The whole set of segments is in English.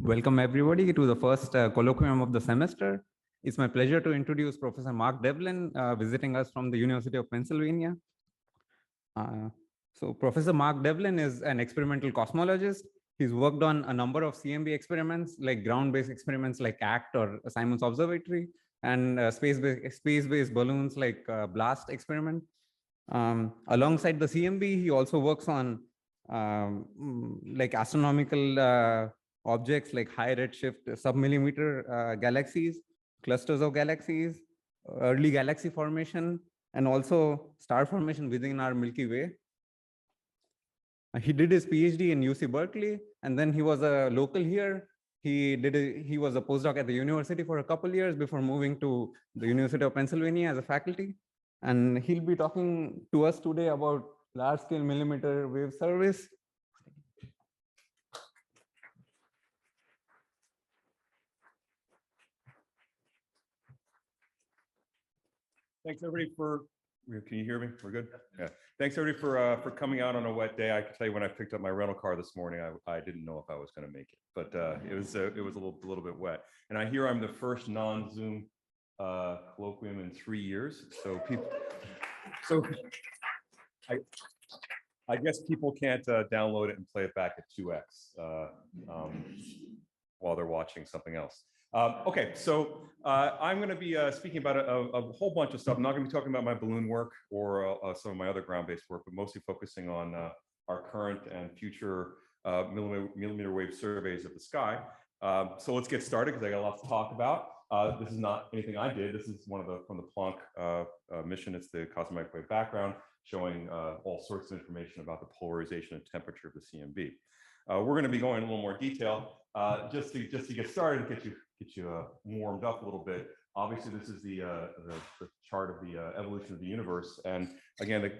Welcome everybody to the first colloquium of the semester. It's my pleasure to introduce Professor Mark Devlin, visiting us from the University of Pennsylvania. So Professor Mark Devlin is an experimental cosmologist. He's worked on a number of CMB experiments, like ground-based experiments like ACT or Simons Observatory, and space-based balloons like BLAST experiment. Alongside the CMB, he also works on like astronomical objects like high redshift submillimeter galaxies, clusters of galaxies, early galaxy formation, and also star formation within our Milky Way. He did his PhD in UC Berkeley, and then he was a local here. He was a postdoc at the university for a couple of years before moving to the University of Pennsylvania as a faculty. And he'll be talking to us today about large-scale millimeter wave service. Thanks everybody for, can you hear me? We're good? Yeah. Thanks everybody for coming out on a wet day. I can tell you when I picked up my rental car this morning, I didn't know if I was going to make it, but it was a little bit wet. And I hear I'm the first non-Zoom colloquium in 3 years. So I guess people can't download it and play it back at 2x while they're watching something else. Okay, so I'm going to be speaking about a whole bunch of stuff. I'm not going to be talking about my balloon work or some of my other ground-based work, but mostly focusing on our current and future millimeter wave surveys of the sky. So let's get started because I got a lot to talk about. This is not anything I did. This is from the Planck mission. It's the cosmic wave background showing all sorts of information about the polarization and temperature of the CMB. We're going to be going in a little more detail just to get started, get you warmed up a little bit. Obviously, this is the chart of the evolution of the universe, and again,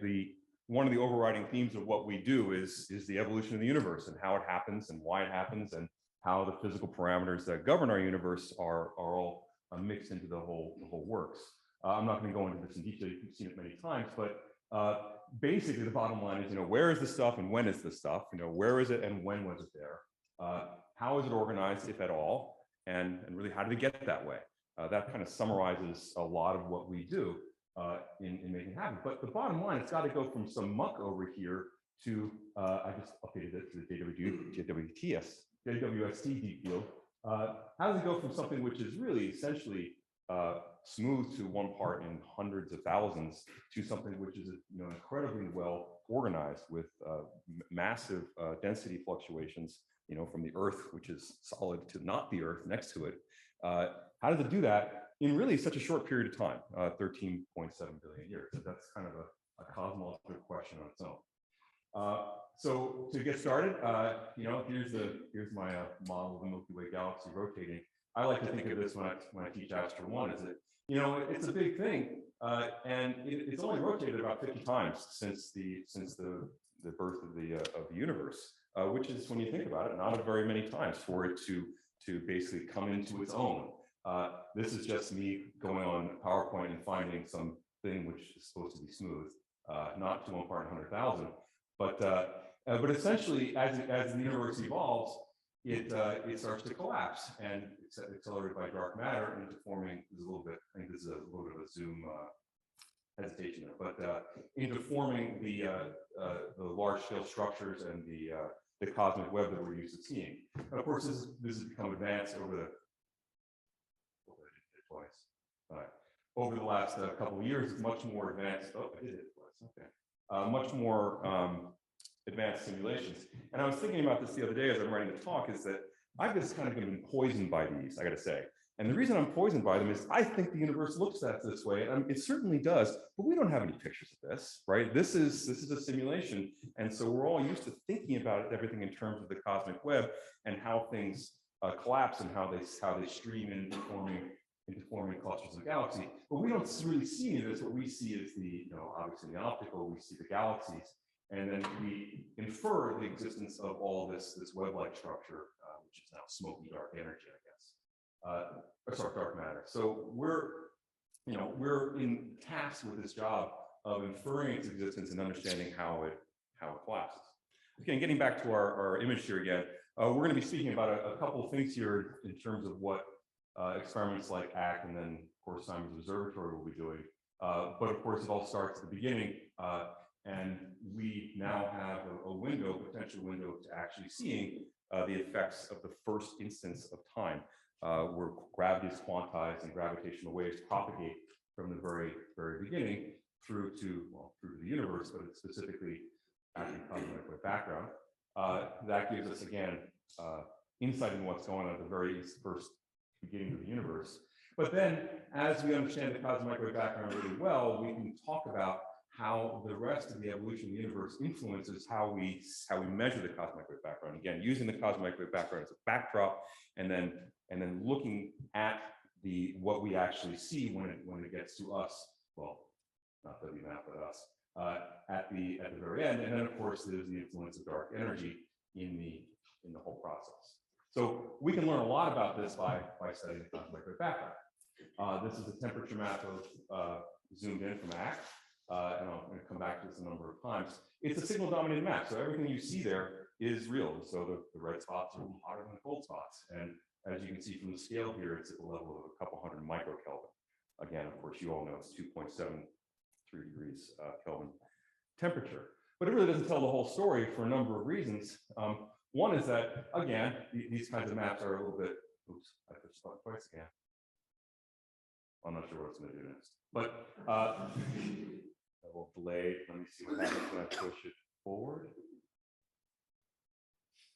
one of the overriding themes of what we do is the evolution of the universe and how it happens and why it happens and how the physical parameters that govern our universe are all mixed into the whole works. I'm not going to go into this in detail. You've seen it many times, but basically the bottom line is, where is the stuff and when is the stuff? Where is it and when was it there? How is it organized, if at all? And really, how did it get that way? That kind of summarizes a lot of what we do in making it happen. But the bottom line, it's got to go from some muck over here to, I just updated it to the JWST deep field. How does it go from something which is really essentially smooth to one part in hundreds of thousands to something which is incredibly well organized with massive density fluctuations, from the Earth, which is solid, to not the Earth next to it. How does it do that in really such a short period of time, 13.7 billion years? So that's kind of a cosmological question on its own. So to get started, here's my model of the Milky Way galaxy rotating. I like to think of this when I teach Astro 1 is that, it's a big thing, and it's only rotated about 50 times since the birth of the universe, which is, when you think about it, not very many times for it to basically come into its own. This is just me going on PowerPoint and finding something which is supposed to be smooth, not to 1 part in 100,000, but essentially, as the universe evolves, it starts to collapse, and it's accelerated by dark matter into forming. I think this is a little bit of a zoom hesitation there, but into forming the large-scale structures and the cosmic web that we're used to seeing. And of course, this has become advanced over the last couple of years. It's much more advanced. Oh, I did it twice. Okay. Much more advanced simulations. And I was thinking about this the other day as I'm writing the talk, is that I've just kind of been poisoned by these, I got to say. And the reason I'm poisoned by them is I think the universe looks at this way, and it certainly does, but we don't have any pictures of this, right? This is a simulation, and so we're all used to thinking about everything in terms of the cosmic web and how things collapse and how they stream into forming clusters of galaxies. But we don't really see any of this. What we see is obviously the optical. We see the galaxies, and then we infer the existence of all this web-like structure, which is now smoky dark energy, I guess. Dark matter. So we're in task with this job of inferring its existence and understanding how it collapses. Okay, and getting back to our image here again, We're going to be speaking about a couple of things here in terms of what experiments like ACT and then, of course, Simons Observatory will be doing. But of course, it all starts at the beginning. And we now have a potential window to actually seeing the effects of the first instance of time, where gravity is quantized and gravitational waves propagate from the very, very beginning through to the universe, but it's specifically at the cosmic wave background. That gives us, again, insight into what's going on at the very first beginning of the universe. But then, as we understand the cosmic wave background really well, we can talk about how the rest of the evolution of the universe influences how we measure the cosmic wave background. Again, using the cosmic wave background as a backdrop, and then looking at what we actually see when it gets to us. Well, not the map, but us at the very end. And then, of course, there's the influence of dark energy in the whole process. So we can learn a lot about this by studying the cosmic wave background. This is a temperature map of zoomed in from ACT. And I'm going to come back to this a number of times. It's a signal-dominated map, so everything you see there is real. So the red spots are hotter than the cold spots. And as you can see from the scale here, it's at the level of a couple hundred microkelvin. Again, of course, you all know it's 2.73 degrees Kelvin temperature. But it really doesn't tell the whole story for a number of reasons. One is that, again, these kinds of maps are a little bit, oops, I pushed the button twice again. I'm not sure what it's going to do next. But a little delayed. Let me see what happens when I push it forward.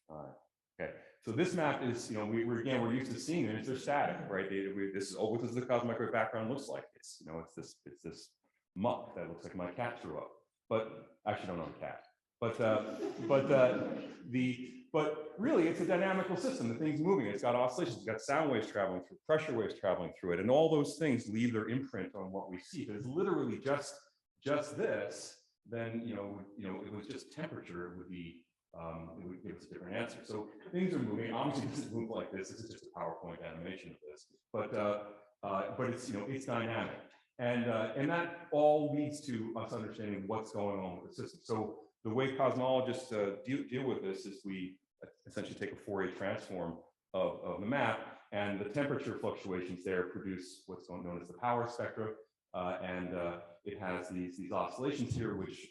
All right. Okay. So this map is, we're used to seeing them. They're static, right? This is what does the cosmic wave background looks like? It's this muck that looks like my cat threw up. But I actually don't own a cat. But really, it's a dynamical system. The thing's moving. It's got oscillations. It's got sound waves traveling through, pressure waves traveling through it, and all those things leave their imprint on what we see. If it's literally just this, then it was just temperature. It would give us a different answer. So things are moving. Obviously, this doesn't move like this. This is just a PowerPoint animation of this. But it's it's dynamic, and that all leads to us understanding what's going on with the system. So the way cosmologists deal with this is we essentially take a Fourier transform of the map, and the temperature fluctuations there produce what's known as the power spectra, and it has these oscillations here, which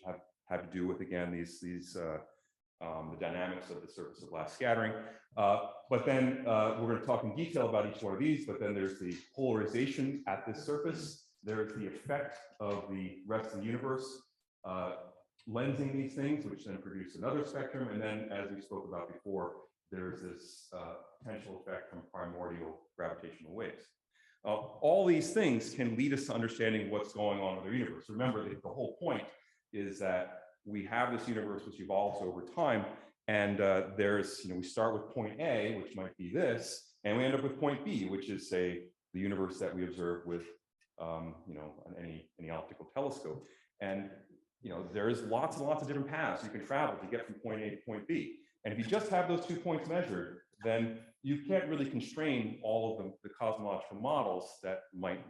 have to do with, again, the dynamics of the surface of glass scattering. But then we're going to talk in detail about each one of these, but then there's the polarization at this surface. There's the effect of the rest of the universe lensing these things, which then produce another spectrum. And then, as we spoke about before, there's this potential effect from primordial gravitational waves. All these things can lead us to understanding what's going on in the universe. Remember, the whole point is that we have this universe which evolves over time, and we start with point A, which might be this, and we end up with point B, which is, say, the universe that we observe with any optical telescope. And there's lots and lots of different paths you can travel to get from point A to point B. And if you just have those 2 points measured, then you can't really constrain all of the cosmological models that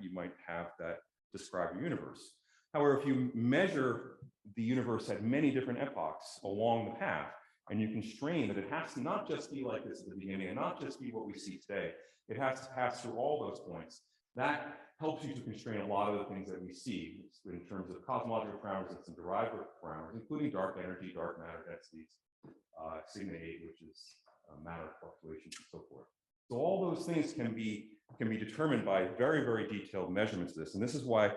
you might have that describe your universe. However, if you measure the universe at many different epochs along the path, and you constrain that it has to not just be like this at the beginning, and not just be what we see today, it has to pass through all those points. That helps you to constrain a lot of the things that we see in terms of cosmological parameters and some derived parameters, including dark energy, dark matter densities, sigma 8, which is matter fluctuations, and so forth. So all those things can be determined by very, very detailed measurements of this. And this is why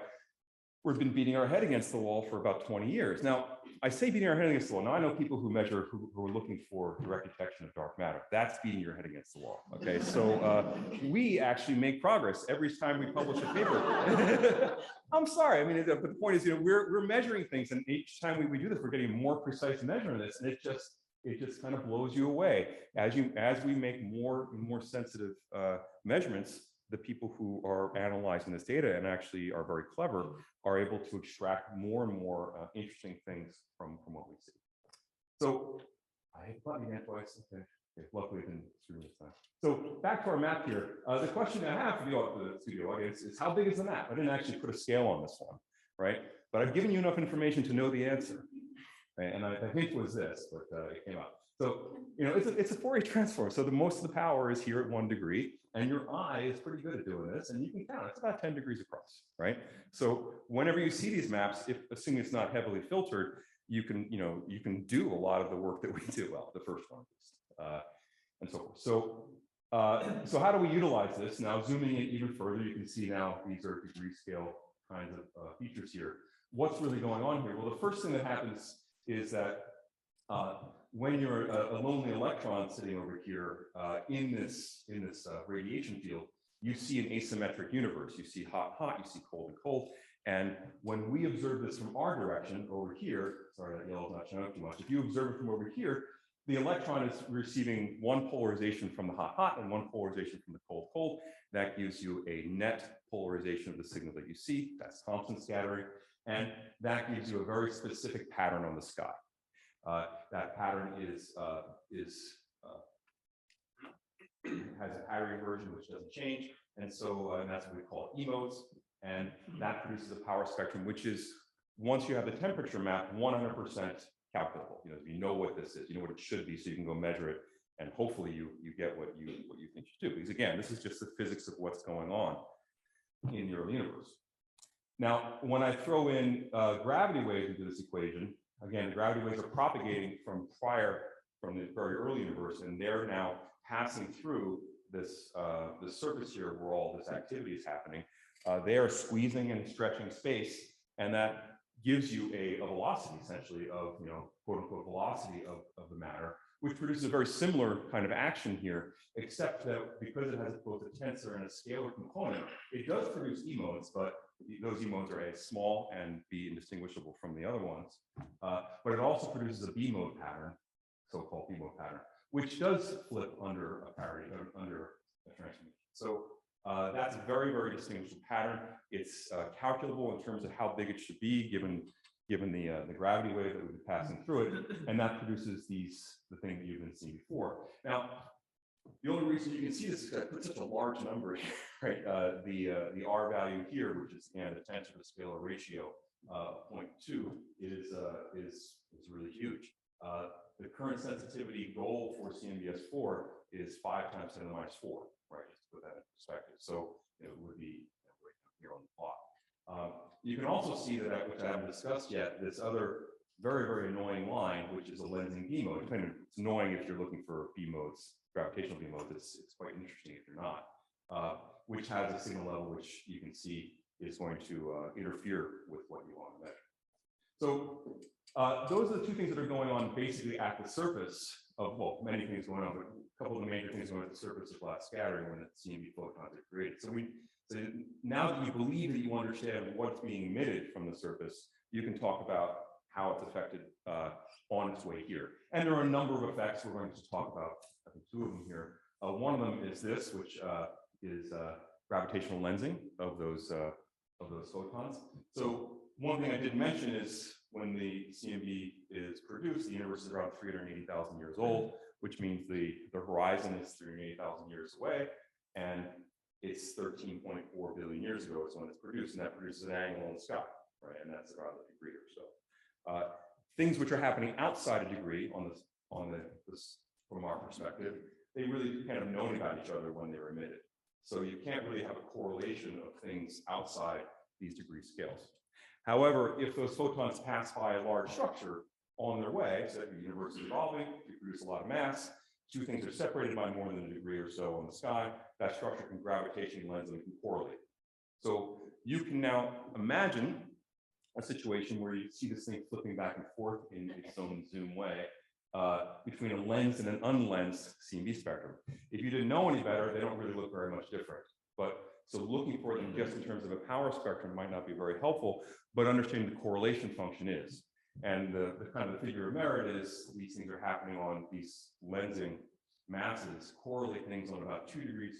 we've been beating our head against the wall for about 20 years. Now, I say beating our head against the wall. Now, I know people who measure who are looking for direct detection of dark matter. That's beating your head against the wall. Okay, so we actually make progress every time we publish a paper. I'm sorry. I mean, but the point is, we're measuring things, and each time we do this, we're getting more precise measurement of this, and it just kind of blows you away as we make more and more sensitive measurements. The people who are analyzing this data and actually are very clever are able to extract more and more interesting things from what we see. So I hit the button again twice. Okay. Luckily, I didn't screw this time. So back to our map here. The question I have for the studio audience is, how big is the map? I didn't actually put a scale on this one, right? But I've given you enough information to know the answer. Right? And I think it was this, but it came up. So, it's a Fourier transform. So most of the power is here at 1 degree, and your eye is pretty good at doing this, and you can count. It's about 10 degrees across, right? So whenever you see these maps, assuming it's not heavily filtered, you can do a lot of the work that we do. Well, the first one, and so forth. So how do we utilize this? Now, zooming in even further, you can see now these are degree scale kinds of features here. What's really going on here? Well, the first thing that happens is that when you're a lonely electron sitting over here in this radiation field, you see an asymmetric universe. You see hot, hot, you see cold and cold. And when we observe this from our direction over here, sorry, that yellow's not showing up too much. If you observe it from over here, the electron is receiving one polarization from the hot, hot and one polarization from the cold, cold. That gives you a net polarization of the signal that you see. That's Thompson scattering. And that gives you a very specific pattern on the sky. That pattern has a pattern inversion which doesn't change, and so and that's what we call E-modes, and that produces a power spectrum which is, once you have the temperature map, 100% calculable. You know what this is, you know what it should be, so you can go measure it, and hopefully you get what you think you should do. Because again, this is just the physics of what's going on in the early universe. Now, when I throw in gravity waves into this equation, again, the gravity waves are propagating from the very early universe, and they're now passing through this surface here where all this activity is happening. They are squeezing and stretching space, and that gives you a velocity, essentially, of, quote unquote, velocity of the matter, which produces a very similar kind of action here, except that because it has both a tensor and a scalar component, it does produce E-modes, but those E-modes are A, small, and B, indistinguishable from the other ones. But it also produces a B-mode pattern, so-called B-mode pattern, which does flip under a parity, under a transformation. So that's a very, very distinguishable pattern. It's calculable in terms of how big it should be, given the gravity wave that would be passing through it, and that produces the thing that you've been seeing before. Now, the only reason you can see this is because I put such a large number here, right? The R value here, which is again the tensor to scalar ratio, 0.2, is really huge. The current sensitivity goal for CMBS4 is 5 times 10 to the minus 4, right? Just to put that in perspective. So it would be right here on the plot. You can also see that, which I haven't discussed yet, this other very, very annoying line, which is a lensing B mode. It's annoying if you're looking for B modes, gravitational B modes. It's quite interesting if you're not, which has a signal level which you can see is going to interfere with what you want to measure. So those are the two things that are going on basically at the surface of, well, many things going on, but a couple of the major things going on at the surface of black scattering when the CMB photons are created. So now that you believe that you understand what's being emitted from the surface, you can talk about how it's affected on its way here. And there are a number of effects we're going to talk about, I think 2 of them here. One of them is this, which is gravitational lensing of those photons. So one thing I did mention is when the CMB is produced, the universe is around 380,000 years old, which means the horizon is 380,000 years away, and it's 13.4 billion years ago is when it's produced, and that produces an angle in the sky, right? And that's about a degree or so. Things which are happening outside a degree from our perspective, they really kind of known about each other when they were emitted. So you can't really have a correlation of things outside these degree scales. However, if those photons pass by a large structure on their way, so the universe is evolving, you produce a lot of mass, 2 things are separated by more than a degree or so on the sky, that structure can gravitationally lens and can correlate. So you can now imagine a situation where you see this thing flipping back and forth in its own zoom way between a lens and an unlensed CMB spectrum. If you didn't know any better, they don't really look very much different. But so looking for them just in terms of a power spectrum might not be very helpful, but understanding the correlation function is. And the kind of figure of merit is these things are happening on these lensing masses, correlate things on about 2 degrees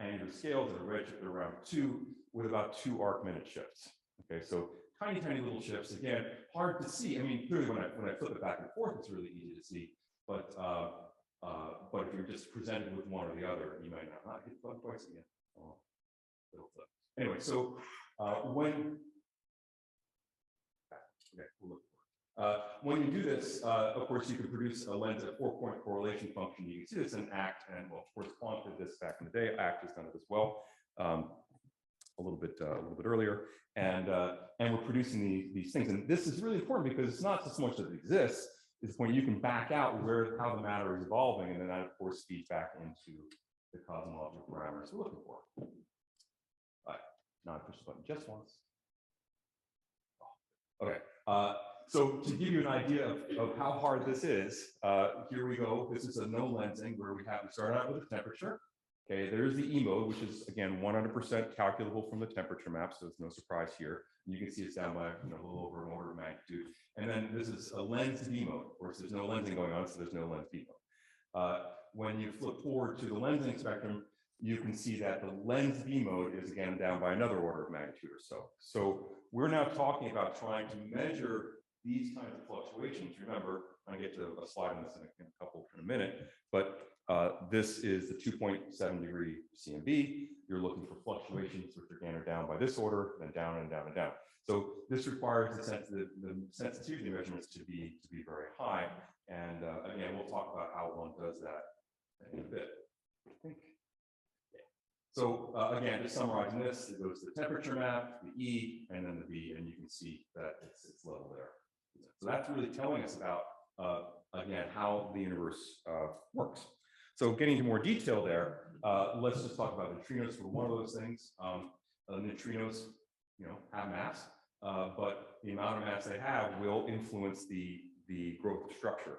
angular scales at a redshift of around 2 with about 2 arc minute shifts. Okay, so tiny, tiny little shifts. Again, hard to see. I mean, clearly when I flip it back and forth, it's really easy to see. But if you're just presented with one or the other, you might not hit the button twice again. Anyway, so okay, we'll look When you do this, of course, you can produce a lens at 4-point correlation function. You can see this in ACT, and well, of course, Planck did this back in the day. ACT has done it as well, a little bit earlier, and we're producing these things. And this is really important because it's not just so much that it exists; it's the point you can back out how the matter is evolving, and then that, of course, feeds back into the cosmological parameters we're looking for. All right, now I push the button just once. Okay. So to give you an idea of how hard this is, here we go. This is a no lensing where we start out with a temperature. Okay, there's the E mode, which is again 100% calculable from the temperature map, so it's no surprise here. You can see it's down by a little over an order of magnitude. And then this is a lens D mode. Of course, there's no lensing going on, so there's no lens D mode. When you flip forward to the lensing spectrum, you can see that the lens B mode is again down by another order of magnitude or so. So we're now talking about trying to measure these kinds of fluctuations. Remember, I'm going to get to a slide on this in a minute, but this is the 2.7 degree CMB. You're looking for fluctuations which again are down by this order, then down and down and down. So this requires the sensitivity measurements to be very high. And again, we'll talk about how one does that in a bit. I think. So again, just summarizing this, it goes to the temperature map, the E, and then the B, and you can see that it's level there. So that's really telling us about, again, how the universe works. So getting into more detail there, let's just talk about neutrinos for one of those things. Neutrinos, have mass, but the amount of mass they have will influence the growth of structure.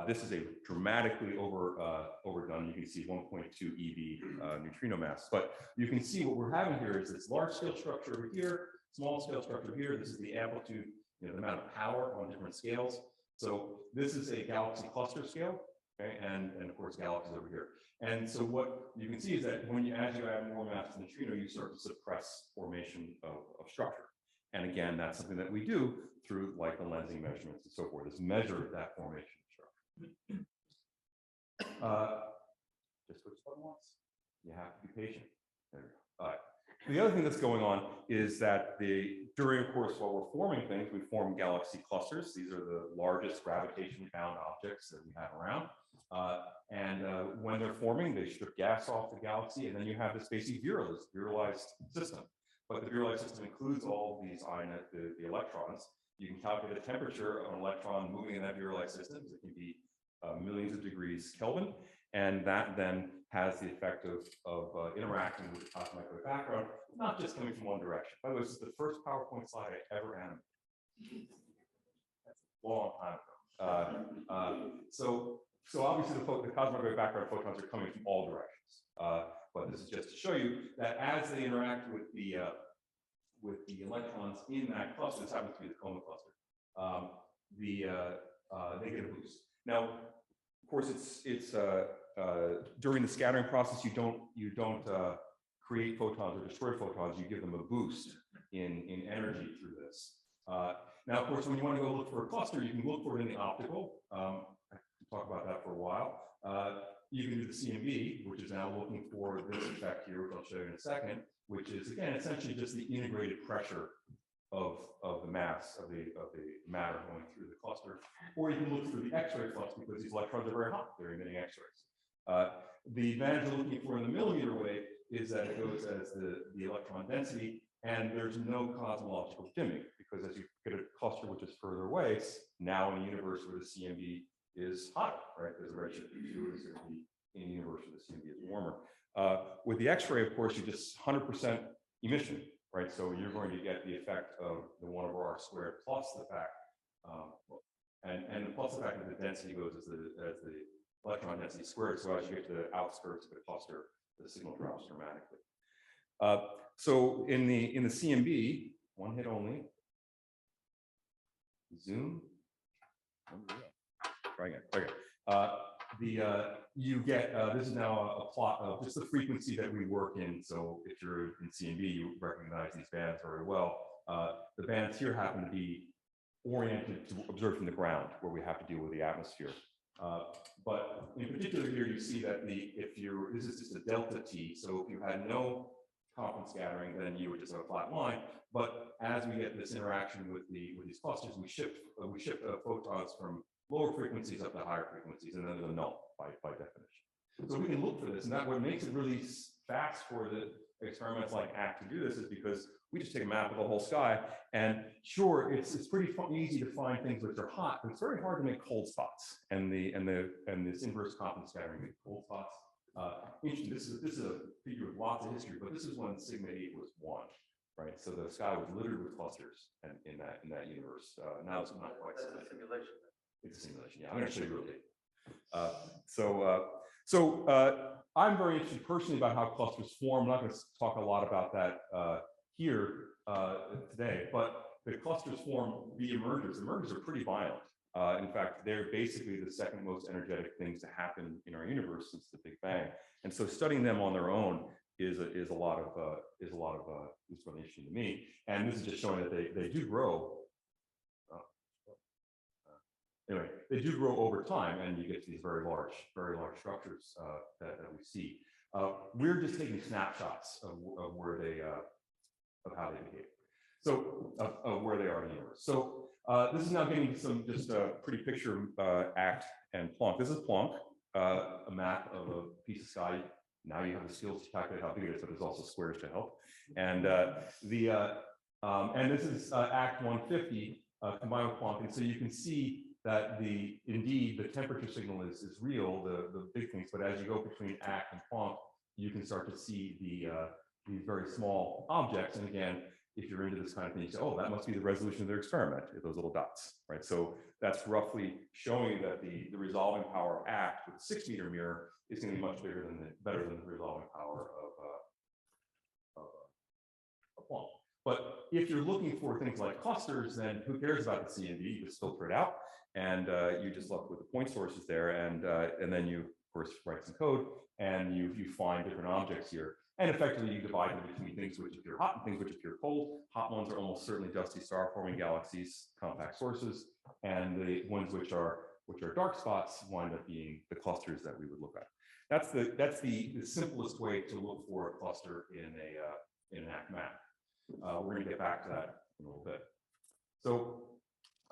This is a dramatically overdone. You can see 1.2 eV neutrino mass, but you can see what we're having here is this large scale structure over here, small scale structure here. This is the amplitude, the amount of power on different scales. So this is a galaxy cluster scale, okay, and of course galaxies over here. And so what you can see is that as you add more mass to the neutrino, you start to suppress formation of structure. And again, that's something that we do through like the lensing measurements and so forth, is measure that formation. Just switch button once. You have to be patient. There we go. All right. The other thing that's going on is that during, of course, while we're forming things, we form galaxy clusters. These are the largest gravitationally bound objects that we have around. When they're forming, they strip gas off the galaxy, and then you have this basically virialized system. But the virialized system includes all these the electrons. You can calculate the temperature of an electron moving in that virialized system. It can be millions of degrees Kelvin, and that then has the effect of interacting with the cosmic microwave background, not just coming from one direction. By the way, this is the first PowerPoint slide I ever animated. That's a long time ago. So obviously the cosmic microwave background photons are coming from all directions. But this is just to show you that as they interact with the electrons in that cluster, this happens to be the coma cluster, they get a boost. Now, of course, it's during the scattering process, you don't create photons or destroy photons. You give them a boost in energy through this. Now, of course, when you want to go look for a cluster, you can look for it in the optical. I can talk about that for a while. You can do the CMB, which is now looking for this effect here, which I'll show you in a second, which is again essentially just the integrated pressure of the mass of the matter going through the cluster. Or you can look through the X-ray flux because these electrons are very hot; they're emitting X-rays. The advantage of looking for in the millimeter wave is that it goes as the electron density, and there's no cosmological dimming because as you get a cluster which is further away, now in a universe where the CMB is hotter, right? There's a redshift of 2 is going to be in a universe where the CMB is warmer. With the X-ray, of course, you just 100% emission, right? So you're going to get the effect of the 1 over r squared plus the fact, and plus the fact that the density goes as the electron density squared. So as you get to the outskirts of the cluster, the signal drops dramatically. So in the CMB, one hit only. Zoom. Try again. Okay. You get this is now a plot of just the frequency that we work in. So if you're in CMB, you recognize these bands very well. The bands here happen to be oriented to observe from the ground, where we have to deal with the atmosphere. But in particular here, you see that this is just a delta T. So if you had no Compton scattering, then you would just have a flat line. But as we get this interaction with these clusters, we shift photons from lower frequencies up to higher frequencies, and then they're null by definition. So we can look for this, and that what makes it really fast for the experiments like ACT to do this is because we just take a map of the whole sky, and sure, it's pretty easy to find things which are hot, but it's very hard to make cold spots, and this inverse Compton scattering makes cold spots. Interesting. This is a figure with lots of history, but this is when sigma 8 was 1, right? So the sky was littered with clusters and in that universe. Now it's not quite. That's a simulation. It's a simulation. Yeah, I'm going to show you real quick. I'm very interested personally about how clusters form. I'm not going to talk a lot about that here today, but the clusters form via mergers. The mergers are pretty violent. In fact, they're basically the second most energetic things to happen in our universe since the Big Bang. And so studying them on their own is a lot of it's really interesting to me. And this is just showing that they do grow. Anyway, they do grow over time, and you get these very large structures that we see. We're just taking snapshots of where they of how they behave. So of where they are in the universe. So this is now getting some just a pretty picture of ACT and Planck. This is Planck, a map of a piece of sky. Now you have the skills to calculate how big it is, but there's also squares to help. And and this is ACT 150 combined with Planck. And so you can see that indeed the temperature signal is real, the big things. But as you go between ACT and Planck, you can start to see these very small objects. And again, if you're into this kind of thing, you say, oh, that must be the resolution of their experiment, those little dots, right? So that's roughly showing that the resolving power of ACT with a 6-meter mirror is going to be much better than the resolving power of Planck. But if you're looking for things like clusters, then who cares about the CMB? You just filter it out, and you just left with the point sources there, and then you, of course, write some code, and you find different objects here. And effectively, you divide them between things which appear hot and things which appear cold. Hot ones are almost certainly dusty star-forming galaxies, compact sources, and the ones which are dark spots wind up being the clusters that we would look at. That's the simplest way to look for a cluster in an ACT map. We're going to get back to that in a little bit. So,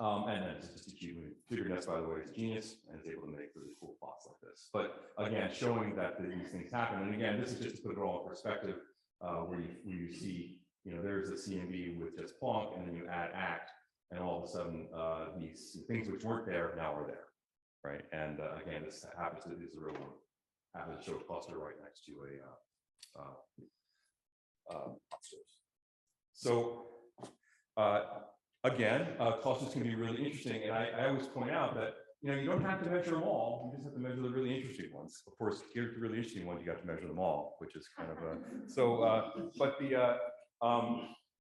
and then just to keep moving, FigureNets, by the way, is genius and is able to make really cool plots like this. But again, showing that these things happen. And again, this is just to put it all in perspective, where you see, there's a CMB with just Planck, and then you add ACT, and all of a sudden, these things which weren't there now are there, right? And again, this happens to is a real one. Happens to show a cluster right next to a source. So. Again, clusters can be really interesting, and I always point out that you don't have to measure them all. You just have to measure the really interesting ones. Of course, to get the really interesting ones, you got to measure them all, which is kind of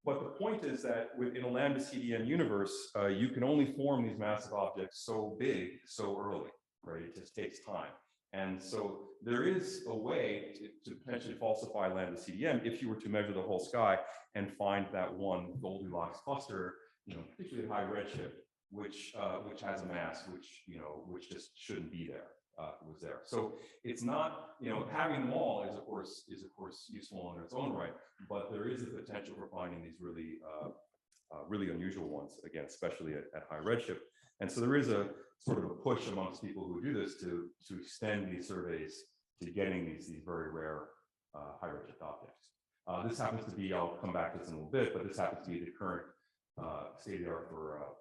but the point is that within a lambda CDM universe, you can only form these massive objects so big so early, right? It just takes time. And so there is a way to potentially falsify lambda CDM if you were to measure the whole sky and find that one Goldilocks cluster, particularly at high redshift, which has a mass which just shouldn't be there. Was there. So it's not, having them all is of course useful in its own right, but there is a potential for finding these really unusual ones, again, especially at high redshift. And so there is a sort of a push amongst people who do this to extend these surveys to getting these very rare high redshift objects. This happens to be, I'll come back to this in a little bit, but this happens to be the current state of the art for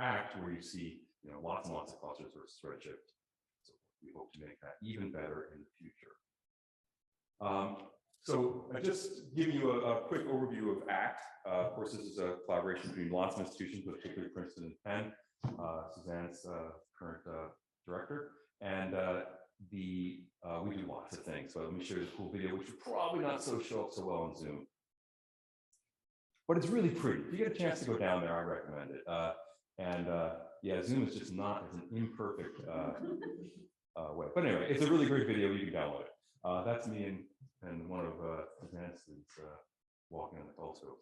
ACT, where you see lots and lots of clusters versus redshift. So we hope to make that even better in the future. So I just give you a quick overview of ACT. Of course, this is a collaboration between lots of institutions, but particularly Princeton and Penn. Suzanne's current director, and we do lots of things. So let me show you this cool video, which would probably not show up so well on Zoom. But it's really pretty. If you get a chance to go down there, I recommend it. Yeah, Zoom is just not as an imperfect way. But anyway, it's a really great video. You can download it. That's me and one of Suzanne's students walking on the telescope.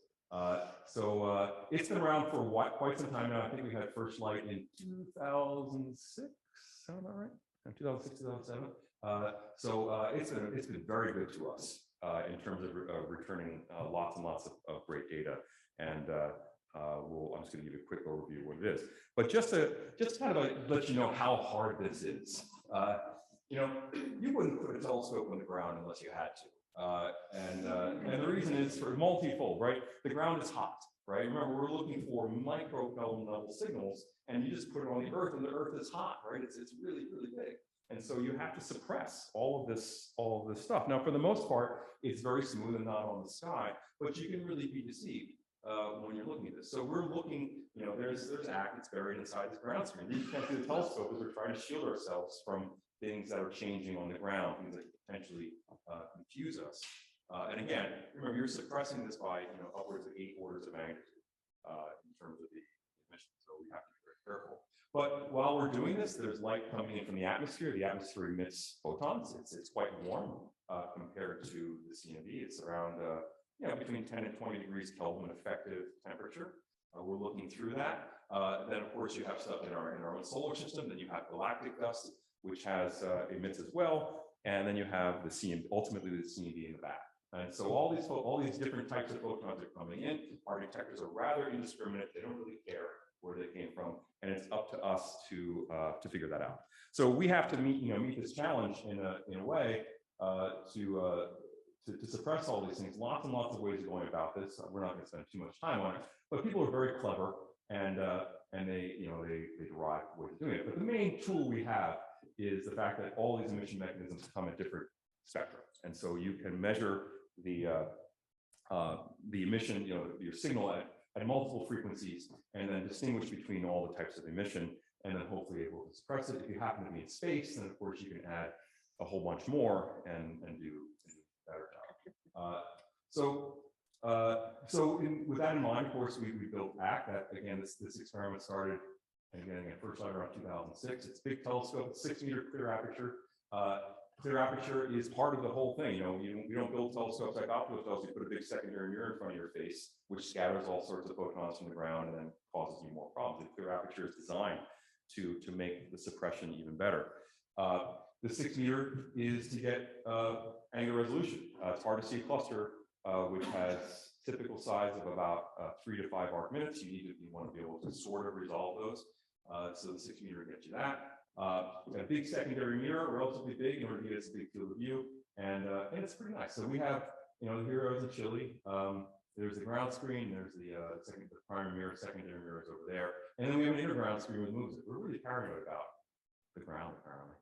It's been around for quite some time now. I think we had first light in 2006. Sound about right? 2006, 2007. It's been very good to us. in terms of returning lots and lots of great data. And I'm just going to give you a quick overview of what it is. But just kind of let you know how hard this is. You wouldn't put a telescope on the ground unless you had to. And the reason is for multifold, right? The ground is hot, right? Remember, we're looking for microkelvin level signals, and you just put it on the Earth, and the Earth is hot, right? It's really, really big. And so you have to suppress all of this stuff. Now, for the most part, it's very smooth and not on the sky, but you can really be deceived when you're looking at this. So we're looking, there's ACT that's buried inside this ground screen. You can't do the telescope because we're trying to shield ourselves from things that are changing on the ground, things that potentially confuse us. And again, remember, you're suppressing this by upwards of 8 orders of magnitude in terms of the emission. So we have to be very careful. But while we're doing this, there's light coming in from the atmosphere. The atmosphere emits photons. It's quite warm compared to the CMB. It's around between 10 and 20 degrees Kelvin effective temperature. We're looking through that. Then of course you have stuff in our own solar system. Then you have galactic dust, which has emits as well. And then you have the CMB, ultimately the CMB in the back. And so all these different types of photons are coming in. Our detectors are rather indiscriminate. They don't really care where they came from, and it's up to us to figure that out. So we have to meet this challenge in a way to suppress all these things. Lots and lots of ways of going about this. We're not going to spend too much time on it, but people are very clever, and they derive ways of doing it. But the main tool we have is the fact that all these emission mechanisms come at different spectra, and so you can measure the emission, your signal at multiple frequencies, and then distinguish between all the types of emission, and then hopefully able to suppress it. If you happen to be in space, then of course you can add a whole bunch more and do a better job. With that in mind, of course, we built ACT. That, again, this experiment started again first light around 2006. It's a big telescope, 6-meter clear aperture. Clear aperture is part of the whole thing. You don't build telescopes like optical telescopes. You put a big secondary mirror in front of your face, which scatters all sorts of photons from the ground and then causes you more problems. The clear aperture is designed to make the suppression even better. The 6-meter is to get angular resolution. It's hard to see a cluster which has typical size of about 3 to 5 arc minutes. You want to be able to sort of resolve those. So the 6-meter gets you that. A big secondary mirror, relatively big, in order to get us a big field of view, and it's pretty nice. So we have, the heroes in Chile. There's the ground screen. There's the primary mirror, secondary mirrors over there, and then we have an inner ground screen which moves it. We're really paranoid about the ground, apparently.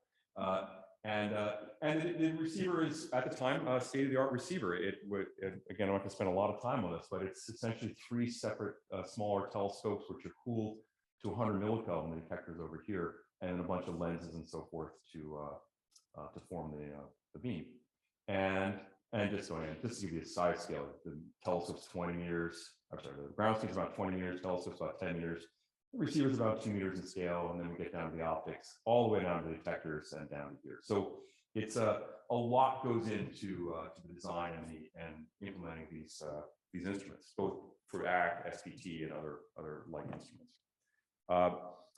And the receiver is, at the time, a state-of-the-art receiver. Again, I'm not going to spend a lot of time on this, but it's essentially 3 separate smaller telescopes which are cooled to 100 millikelvin, the detectors over here, and a bunch of lenses and so forth to form the beam. And just to give you a size scale, the telescope's 20 meters. I'm sorry, the ground scene's about 20 meters, telescope's about 10 meters. The receiver's about 2 meters in scale, and then we get down to the optics, all the way down to the detectors and down to here. So it's a lot goes into the design and implementing these instruments, both for ACT, SPT, and other like instruments.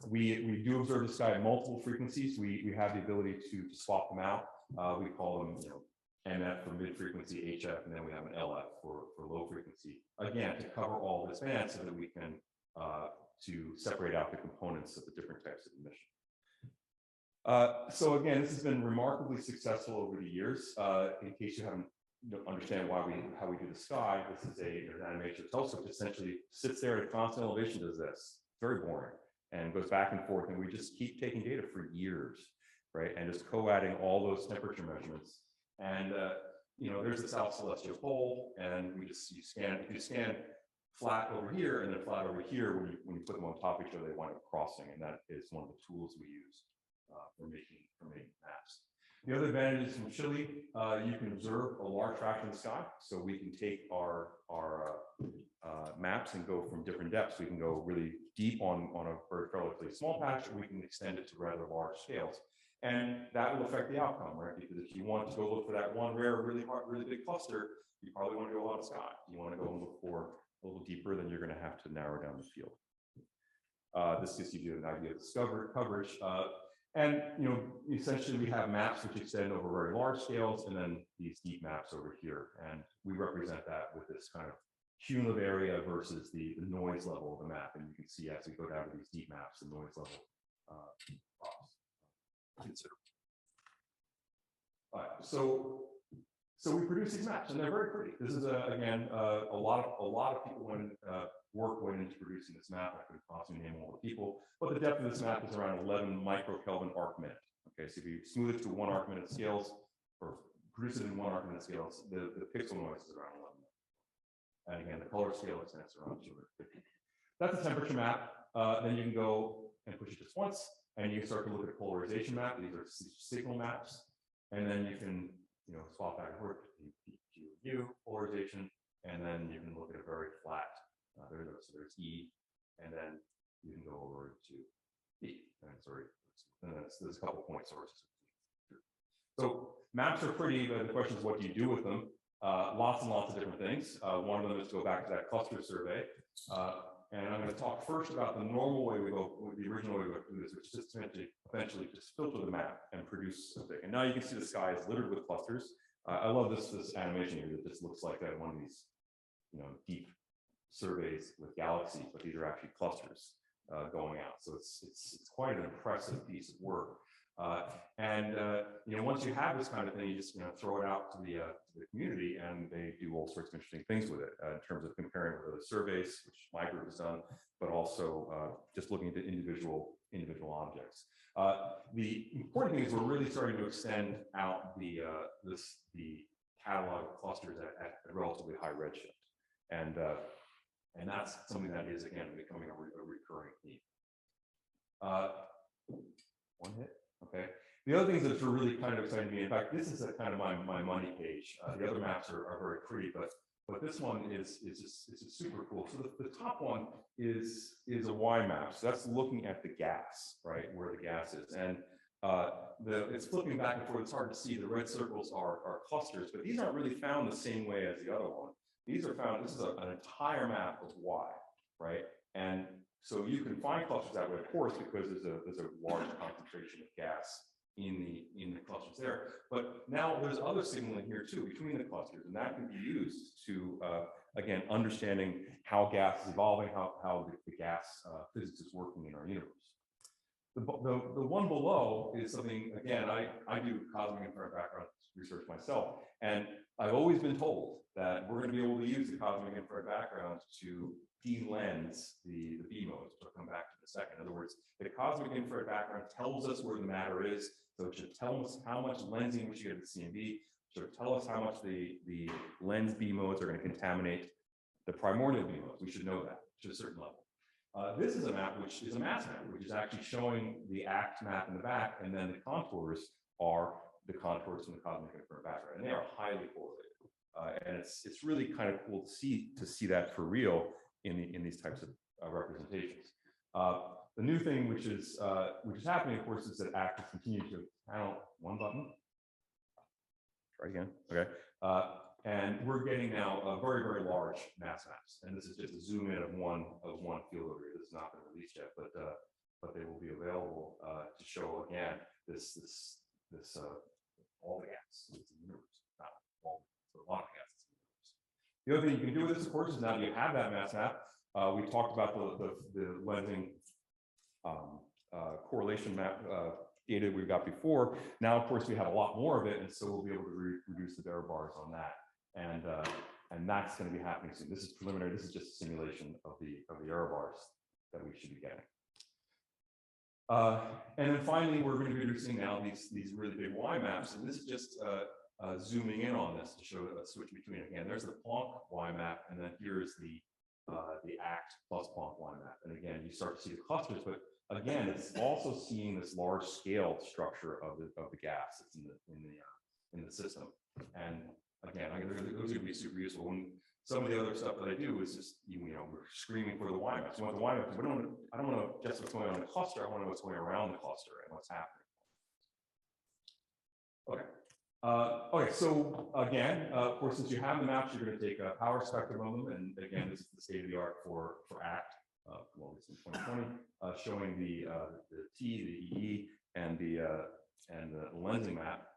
We do observe the sky at multiple frequencies. We have the ability to swap them out. We call them, MF for mid-frequency, HF, and then we have an LF for low frequency. Again, to cover all this band so that we can to separate out the components of the different types of emission. So again, this has been remarkably successful over the years. In case you haven't understand how we do the sky, this is an animation telescope. Essentially sits there at a constant elevation, does this. Very boring, and goes back and forth, and we just keep taking data for years, right? And just co-adding all those temperature measurements. And there's the South Celestial Pole, and you scan flat over here and then flat over here. When you put them on top of each other, they wind up crossing, and that is one of the tools we use for making maps. The other advantage is from Chile, you can observe a large fraction of the sky, so we can take our maps and go from different depths. We can go really deep on a very relatively small patch, or we can extend it to rather large scales. And that will affect the outcome, right? Because if you want to go look for that one rare, really big cluster, you probably want to go a lot of sky. You want to go and look for a little deeper, then you're going to have to narrow down the field. This gives you an idea of the coverage. And essentially we have maps which extend over very large scales, and then these deep maps over here. And we represent that with this kind of cumulative area versus the noise level of the map. And you can see as we go down to these deep maps, the noise level drops considerably. So we produce these maps, and they're very pretty. This is again a lot of people work went into producing this map. I couldn't possibly name all the people, but the depth of this map is around 11 microkelvin arc minute. Okay, so if you smooth it to 1 arc minute scales, or produce it in 1 arc minute scales, the pixel noise is around 11 minutes. And again, the color scale extends around 250. That's a temperature map. Then you can go and push it just once, and you start to look at polarization map. These are signal maps, and then you can swap back and forth between PQ polarization, and then you can look at a very flat. So there's E, and then you can go over to B. And there's a couple point sources. So maps are pretty, but the question is, what do you do with them? Lots and lots of different things. One of them is to go back to that cluster survey. And I'm going to talk first about the normal way we go, the original way we go through this, which is just eventually just filter the map and produce something. And now you can see the sky is littered with clusters. I love this animation here that just looks like one of these, deep surveys with galaxies, but these are actually clusters going out. So it's quite an impressive piece of work. Once you have this kind of thing, you just throw it out to the community, and they do all sorts of interesting things with it in terms of comparing with other surveys, which my group has done, but also just looking at the individual objects. The important thing is we're really starting to extend out the catalog of clusters at a relatively high redshift, and that's something that is again becoming a recurring theme. One hit. Okay. The other things that are really kind of exciting to me, in fact, this is a kind of my money page. The other maps are very pretty, but this one is just super cool. So the top one is a Y map. So that's looking at the gas, right, where the gas is, and it's flipping back and forth. It's hard to see. The red circles are clusters, but these aren't really found the same way as the other one. These are found. This is an entire map of Y, right, and so you can find clusters that way, of course, because there's a large concentration of gas in the clusters there. But now there's other signaling here too between the clusters, and that can be used to again understanding how gas is evolving, how the gas physics is working in our universe. The one below is something, again, I do cosmic infrared background research myself, and I've always been told that we're going to be able to use the cosmic infrared background to de-lens the B modes, which I'll come back to in a second. In other words, the cosmic infrared background tells us where the matter is, so it should tell us how much lensing we should get at the CMB, should tell us how much the lens B modes are going to contaminate the primordial B modes. We should know that to a certain level. This is a map which is a mass map, which is actually showing the ACT map in the back, and then the contours are the contours from the cosmic infrared background, and they are highly correlated. And it's really kind of cool to see that for real in these types of representations. The new thing which is happening, of course, is that ACT has continued to panel one button. Try again. Okay. And we're getting now very, very large mass maps, and this is just a zoom in of one field over here. This has not been released yet, but they will be available to show again this all the gas in the universe, not all, but a lot of gas in the universe. The other thing you can do with this, of course, is now that you have that mass map. We talked about the lensing correlation map data we've got before. Now, of course, we have a lot more of it, and so we'll be able to reduce the error bars on that. And that's going to be happening soon. This is preliminary. This is just a simulation of the error bars that we should be getting. And then finally, we're going to be producing now these really big Y maps, and this is just zooming in on this to show a switch between. Again, there's the Planck Y map, and then here's the ACT plus Planck Y map. And again, you start to see the clusters, but again, it's also seeing this large scale structure of the gas that's in the system. And again, those are going to be super useful. When some of the other stuff that I do is just, we're screaming for the Y maps. We want the Y maps. I don't want to know just what's going on in the cluster. I want to know what's going around the cluster and what's happening. Okay. Okay, so again, of course, since you have the maps, you're going to take a power spectrum of them. And again, this is the state of the art for ACT, well, it's in 2020, showing the T, the EE, and the lensing map.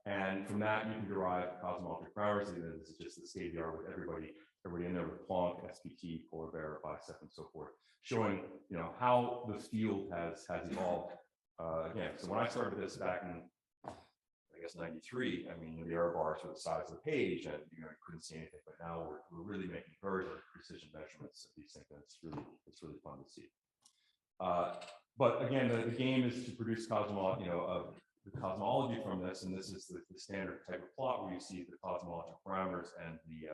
And from that, you can derive cosmological parameters. This is just the state of the art with everybody in there with Planck, SPT, polar bear, bicep, and so forth, showing how the field has evolved. Again, so when I started this back in, I guess, 93, I mean, the error bars were the size of the page, and you couldn't see anything. But now we're really making very, very precision measurements of these things, and it's really fun to see. But again, the game is to produce the cosmology from this, and this is the standard type of plot where you see the cosmological parameters and the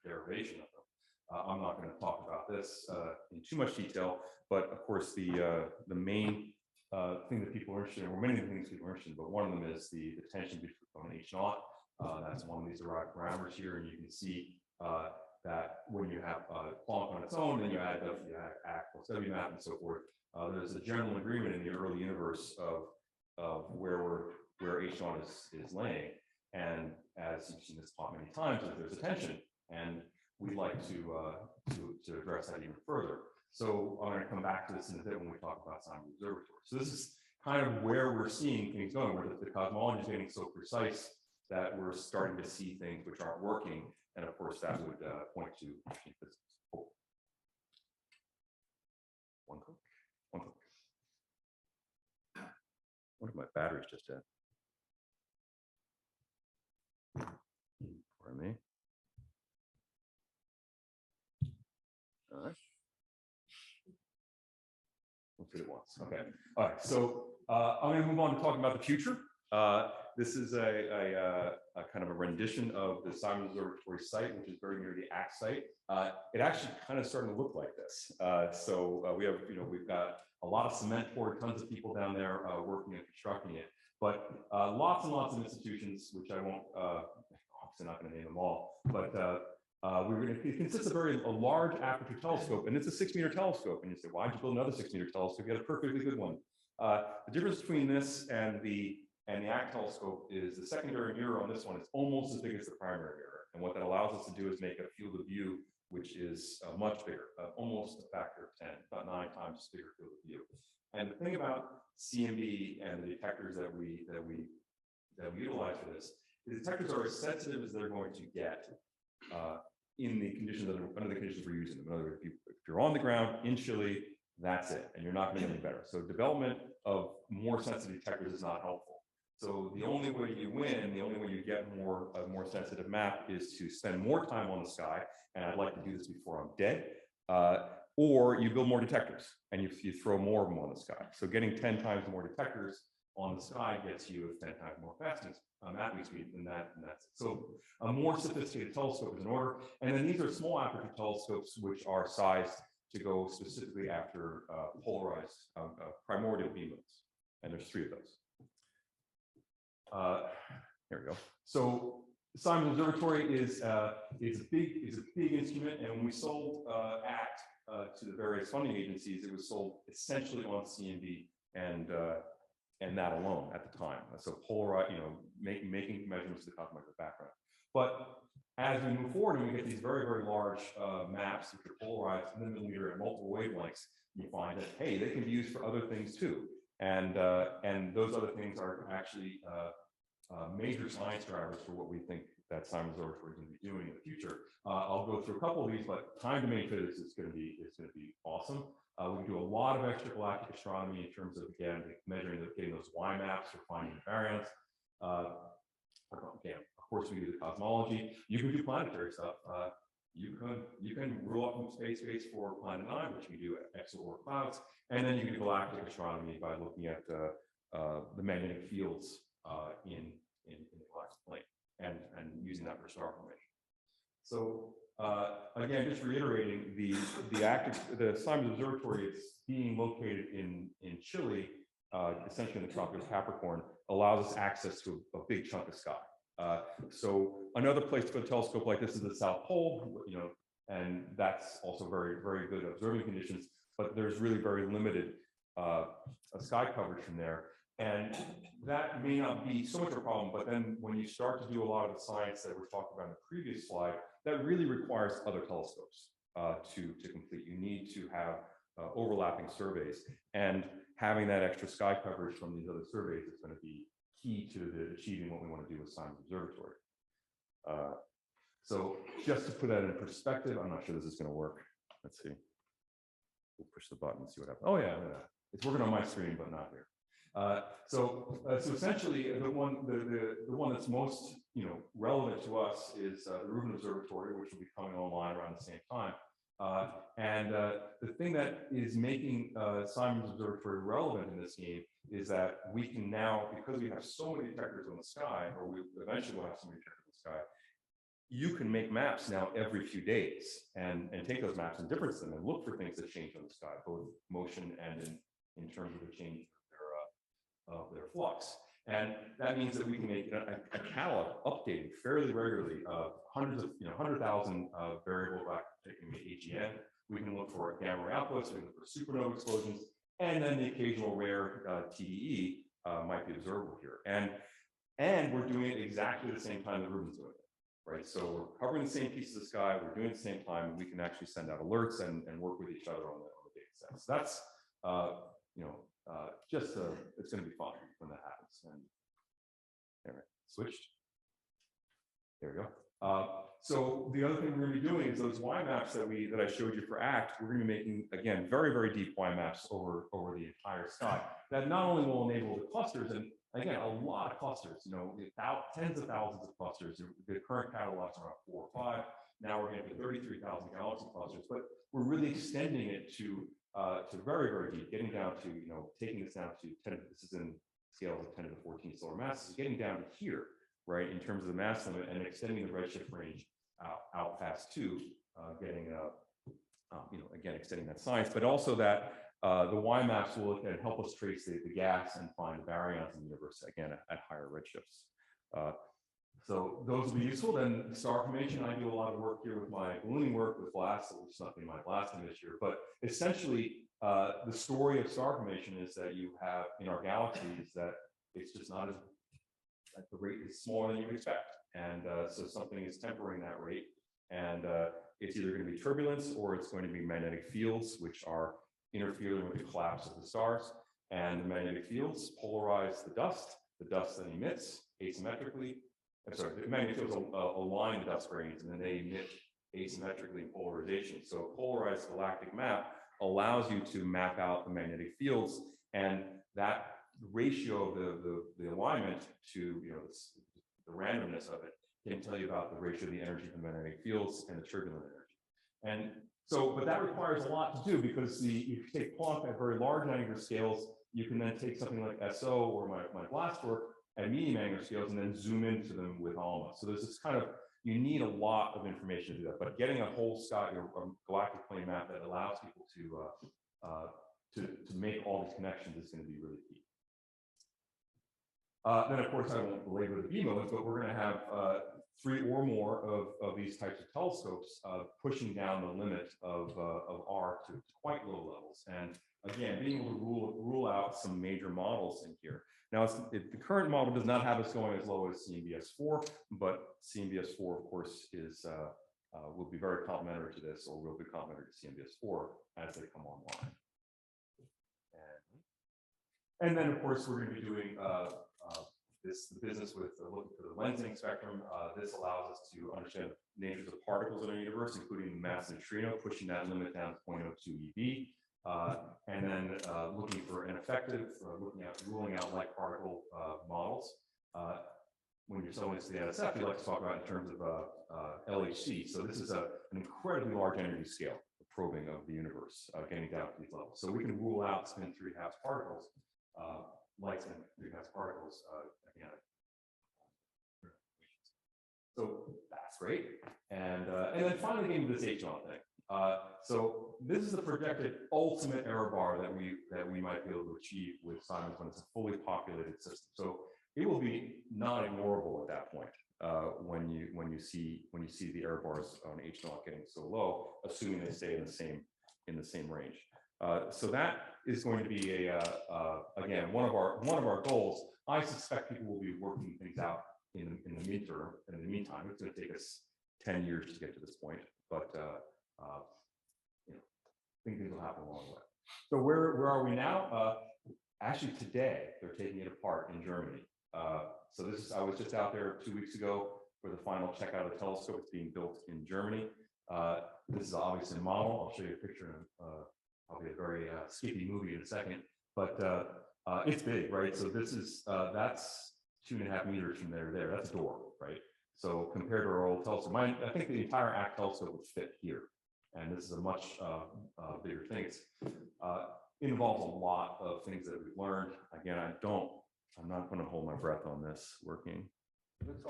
derivation of them. I'm not going to talk about this in too much detail, but of course the main thing that people are interested in, or many things people are interested in, but one of them is the tension between H naught. That's one of these derived parameters here, and you can see that when you have Planck on its own, then you add ACT plus W map and so forth. There's a general agreement in the early universe of where H naught is laying, and as you've seen this plot many times, there's a tension, and we'd like to address that even further. So I'm going to come back to this in a bit when we talk about Simons Observatory. So this is kind of where we're seeing things going, where the cosmology is getting so precise that we're starting to see things which aren't working, and of course that would point to physics. Oh. One click. What if my battery's just dead? Pardon me. All right. Let's hit it once. Okay. All right. So I'm going to move on to talking about the future. This is a kind of a rendition of the Simons Observatory site, which is very near the ACT site. It actually kind of starting to look like this. We've got a lot of cement poured, tons of people down there working and constructing it, but lots and lots of institutions, which I won't, obviously not going to name them all, but it consists of a large aperture telescope, and it's a 6-meter telescope. And you say, why'd you build another 6-meter telescope? You had a perfectly good one. The difference between this and the ACT telescope is the secondary mirror on this one is almost as big as the primary mirror. And what that allows us to do is make a field of view which is much bigger, almost a factor of 10, about 9 times bigger field of view. And the thing about CMB and the detectors that we utilize for this, the detectors are as sensitive as they're going to get in the conditions under the conditions we're using them. In other words, if you're on the ground in Chile, that's it, and you're not going to get any better. So development of more sensitive detectors is not helpful. So the only way you win, the only way you get a more sensitive map is to spend more time on the sky, and I'd like to do this before I'm dead, or you build more detectors and you throw more of them on the sky. So getting 10 times more detectors on the sky gets you 10 times more fastness mapping speed than that. And that's so a more sophisticated telescope is in order. And then these are small aperture telescopes which are sized to go specifically after polarized primordial beamlets, and there's 3 of those. Here we go. So Simons Observatory is a big instrument, and when we sold ACT to the various funding agencies, it was sold essentially on CMB and that alone at the time. So polarized, making measurements of the cosmological background. But as we move forward and we get these very, very large maps which are polarized in the millimeter at multiple wavelengths, you find that, hey, they can be used for other things too. And those other things are actually major science drivers for what we think that Simons Observatory is going to be doing in the future. I'll go through a couple of these, but time domain physics is going to be awesome. We can do a lot of extragalactic astronomy in terms of, again, measuring, getting those Y maps for finding the variance. Again, of course, we do the cosmology. You can do planetary stuff. You can rule up from space for Planet 9, which you can do exoorbital clouds, and then you can do galactic astronomy by looking at the magnetic fields in the galactic plane and using that for star formation. So again, just reiterating, the Simons Observatory is being located in Chile, essentially in the Tropic of Capricorn, allows us access to a big chunk of sky. So another place to put a telescope like this is the South Pole, and that's also very, very good observing conditions, but there's really very limited sky coverage from there. And that may not be so much of a problem, but then when you start to do a lot of the science that we're talking about in the previous slide, that really requires other telescopes to complete. You need to have overlapping surveys, and having that extra sky coverage from these other surveys is going to be key to achieving what we want to do with Simons Observatory. So just to put that in perspective, I'm not sure this is going to work. Let's see. We'll push the button and see what happens. Oh yeah, it's working on my screen, but not here. So essentially, the one that's most relevant to us is the Rubin Observatory, which will be coming online around the same time. The thing that is making Simons Observatory relevant in this game is that we can now, because we have so many detectors in the sky, or we eventually will have so many detectors in the sky, you can make maps now every few days and take those maps and difference them and look for things that change on the sky, both motion and in terms of the change of their flux. And that means that we can make a catalog updating fairly regularly of hundreds of, 100,000 variable AGN. We can look for gamma ray outputs, we can look for supernova explosions, and then the occasional rare TDE might be observable here. And we're doing it exactly the same time that Rubin's doing it, right? So we're covering the same pieces of the sky, we're doing it at the same time, and we can actually send out alerts and work with each other on the data sets. So that's, it's going to be fun when that happens. And all right, switched. There we go. So the other thing we're going to be doing is those Y maps that I showed you for ACT. We're going to be making, again, very, very deep Y maps over the entire sky. That not only will enable the clusters, and again, a lot of clusters. Tens of thousands of clusters. The current catalog's around 4 or 5. Now we're going to 33,000 galaxy clusters, but we're really extending it to very, very deep, getting down to, taking this down to 10, this is in scales of 10 to the 14 solar masses, getting down to here, right, in terms of the mass limit, and extending the redshift range out past 2, getting, again, extending that science, but also that the Y maps will help us trace the gas and find the baryons in the universe, again, at higher redshifts. So those will be useful. Then star formation, I do a lot of work here with my ballooning work with BLAST, which is not my blasting this year, but essentially the story of star formation is that you have in our galaxies that it's just not the rate is smaller than you would expect. And so something is tempering that rate, and it's either going to be turbulence or it's going to be magnetic fields, which are interfering with the collapse of the stars. And the magnetic fields polarize the dust then emits asymmetrically. I'm sorry, the magnetic fields align the dust grains, and then they emit asymmetrically in polarization. So a polarized galactic map allows you to map out the magnetic fields, and that ratio of the alignment to the randomness of it can tell you about the ratio of the energy of the magnetic fields and the turbulent energy. And so, but that requires a lot to do, because if you take Planck at very large angular scales, you can then take something like SO or my BLAST work at medium angular scales and then zoom into them with ALMA. So there's this kind of, you need a lot of information to do that, but getting a whole sky, a galactic plane map that allows people to make all these connections is going to be really key. Then, of course, I won't belabor the B modes, but we're going to have 3 or more of these types of telescopes pushing down the limit of R to quite low levels. And again, being able to rule out some major models in here. Now, the current model does not have us going as low as CMBS4, but CMBS4, of course, will be very complementary to this, or will be complementary to CMBS4 as they come online. And then, of course, we're going to be doing the business with looking for the lensing spectrum. This allows us to understand the natures of particles in our universe, including the mass neutrino, pushing that limit down to 0.02 eV. And then looking for an effective, ruling out light particle models. When you're selling this to the NSF, you like to talk about in terms of LHC. So this is an incredibly large energy scale of probing of the universe, getting down to these levels. So we can rule out spin 3.5 particles, light spin 3.5 particles, again. So that's great. And then finally getting to this H-naught thing. So this is the projected ultimate error bar that we might be able to achieve with Simons when it's a fully populated system. So it will be not ignorable at that point when you see the error bars on H-naught getting so low, assuming they stay in the same range. So that is going to be again one of our goals. I suspect people will be working things out in the midterm. In the meantime, it's going to take us 10 years to get to this point, but think things will happen along the way. So where are we now? Actually, today they're taking it apart in Germany. So I was just out there 2 weeks ago for the final check out of the telescope. It's being built in Germany. This is obviously a model. I'll show you a picture of probably a very skippy movie in a second, but it's big, right? So this is that's 2.5 meters from there to there. That's a door, right? So compared to our old telescope, I think the entire ACT telescope would fit here, and this is a much bigger thing. It involves a lot of things that we've learned. Again, I'm not going to hold my breath on this working. It's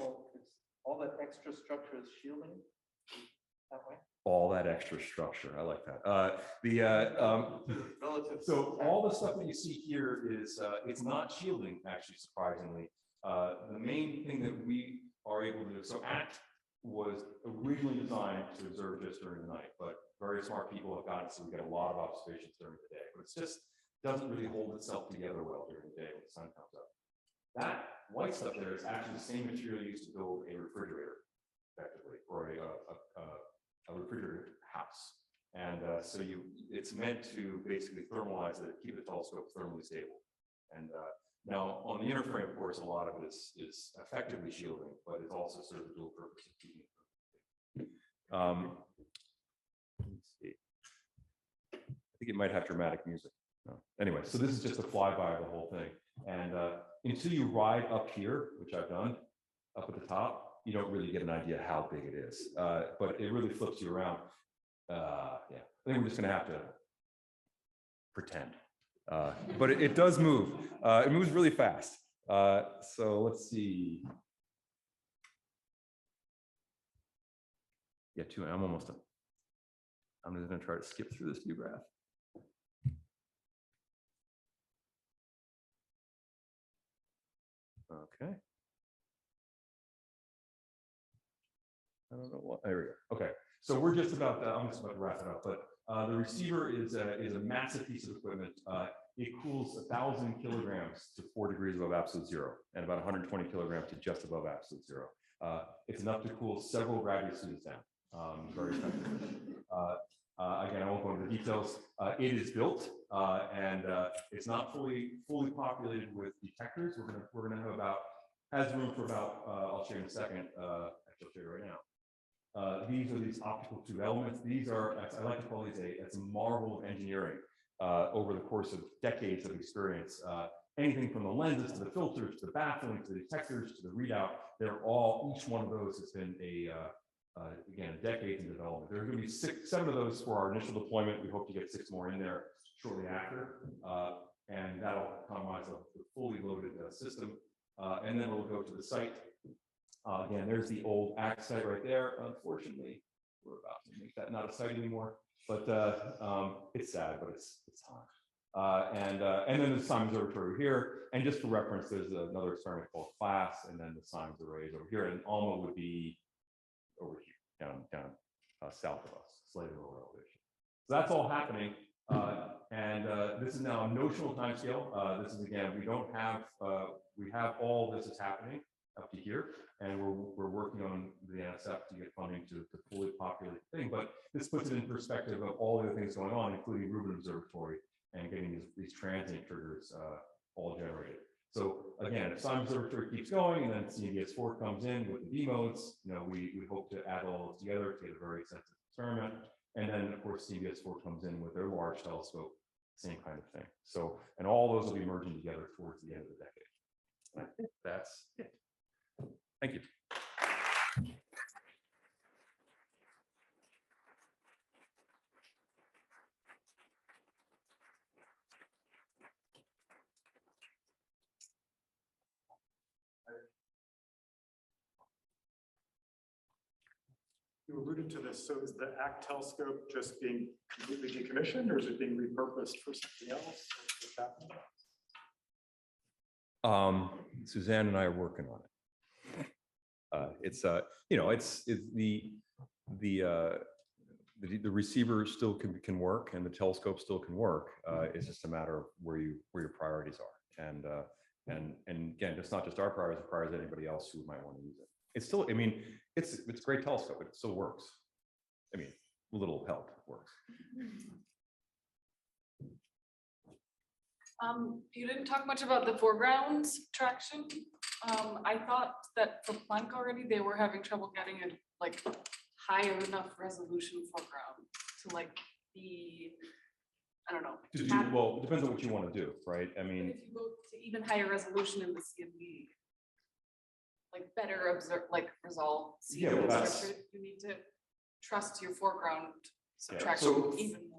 all that extra structure is shielding that way. All that extra structure, I like that. Relative. So all the stuff that you see here is it's not shielding, actually, surprisingly. The main thing that we are able to do. So ACT was originally designed to observe just during the night, but very smart people have gotten it, so we get a lot of observations during the day. But it's just doesn't really hold itself together well during the day when the sun comes up. That white stuff there is actually the same material used to build a refrigerator, effectively, or a refrigerator house. And so it's meant to basically thermalize it, keep the telescope thermally stable. And now on the inner frame, of course, a lot of it is effectively shielding, but it also serves the dual purpose of keeping it. Let's see. I think it might have dramatic music. No. Anyway, so this is just a flyby of the whole thing. And until you ride up here, which I've done, up at the top, you don't really get an idea how big it is. But it really flips you around. Yeah, I think we're just going to have to pretend. But it does move. It moves really fast. So let's see. Yeah, I'm almost done. I'm just going to try to skip through this view graph. Okay. I don't know what. There we go. Okay. So we're just about. I'm just about to wrap it up. But the receiver is a massive piece of equipment. It cools 1,000 kilograms to 4 degrees above absolute zero, and about 120 kilograms to just above absolute zero. It's enough to cool several gravity students down. Very effective. Again, I won't go into the details. It is built, and it's not fully populated with detectors. We're gonna have has room for about. I'll show you in a second. Actually, I'll show you right now. These are these optical tube elements. These are, I like to call these it's a marvel of engineering over the course of decades of experience. Anything from the lenses to the filters to the baffling to the detectors to the readout, each one of those has been again, decades in development. There are going to be 7 of those for our initial deployment. We hope to get 6 more in there shortly after, and that'll compromise a fully loaded system. And then we'll go to the site. Again, there's the old ACT site right there. Unfortunately, we're about to make that not a site anymore, but it's sad, but it's time. And then the Simons Observatory here. And just for reference, there's another experiment called CLASS, and then the Simons arrays over here. And ALMA would be over here, down south of us, slightly lower elevation. So that's all happening. And this is now a notional timescale. This is, again, we have all this is happening up to here, and we're working on the NSF to get funding to fully populate the thing. But this puts it in perspective of all the other things going on, including Rubin Observatory and getting these transient triggers all generated. So again, if Simons Observatory keeps going and then CBS4 comes in with the B modes, we hope to add all those together to get a very sensitive experiment. And then of course CBS4 comes in with their large telescope, same kind of thing. So, and all those will be merging together towards the end of the decade. And I think that's it. Thank you. You alluded to this. So is the ACT telescope just being completely decommissioned, or is it being repurposed for something else? What's happening? Suzanne and I are working on it. It's the receiver still can work, and the telescope still can work. It's just a matter of where your priorities are, and again, it's not just our priorities, the priorities of anybody else who might want to use it. It's still, I mean, it's a great telescope, but it still works. I mean, a little help works. You didn't talk much about the foreground traction. I thought that for Planck already, they were having trouble getting a like high enough resolution foreground to like be, I don't know. To do, well, it depends on what you want to do, right? I But mean, if you go to even higher resolution in the CMB, like better observe, like resolve Yeah, CMB well, that's- structure, you need to trust your foreground Yeah, subtraction so- even more.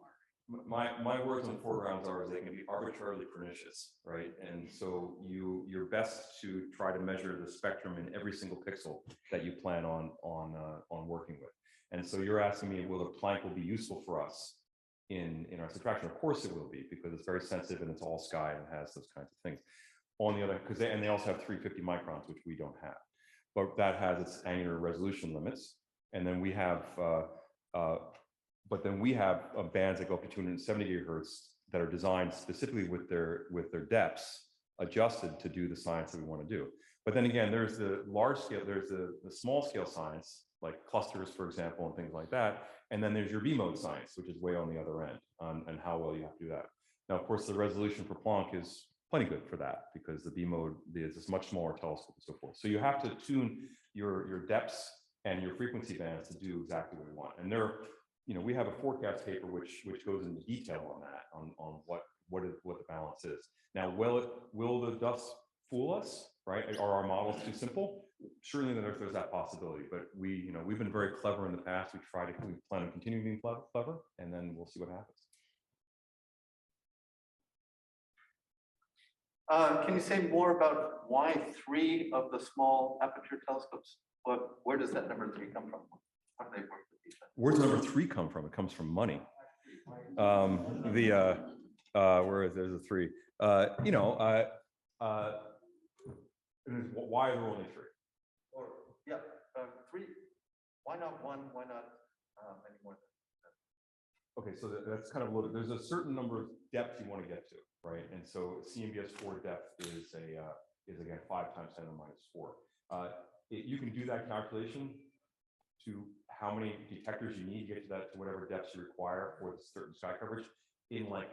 my words on foregrounds are they can be arbitrarily pernicious, right? And so you're best to try to measure the spectrum in every single pixel that you plan on working with. And so you're asking me, will the Planck will be useful for us in our subtraction? Of course it will be, because it's very sensitive and it's all sky and has those kinds of things. On the other, because they also have 350 microns, which we don't have, but that has its angular resolution limits. And then we have bands that go up to 270 gigahertz that are designed specifically with their depths adjusted to do the science that we want to do. But then again, there's the large scale, there's the small scale science, like clusters, for example, and things like that. And then there's your V-mode science, which is way on the other end, and how well you have to do that. Now, of course, the resolution for Planck is plenty good for that, because the V-mode is this much smaller telescope and so forth. So you have to tune your depths and your frequency bands to do exactly what we want. And there, we have a forecast paper which goes into detail on that, on what the balance is. Now, will the dust fool us, right? Are our models too simple? Surely there's that possibility, but we've been very clever in the past. We plan on continuing being clever, and then we'll see what happens. Can you say more about why 3 of the small aperture telescopes? Where does that number 3 come from? How do they work with each other? Where's number 3 come from? It comes from money. Where is there's a 3? Why are there only 3? Or yeah, 3. Why not 1? Why not any more? Okay, so that's kind of loaded. There's a certain number of depth you want to get to, right? And so CMBS 4 depth is again 5 times 10 to the minus 4. You can do that calculation to how many detectors you need to get to whatever depths you require for the certain sky coverage in like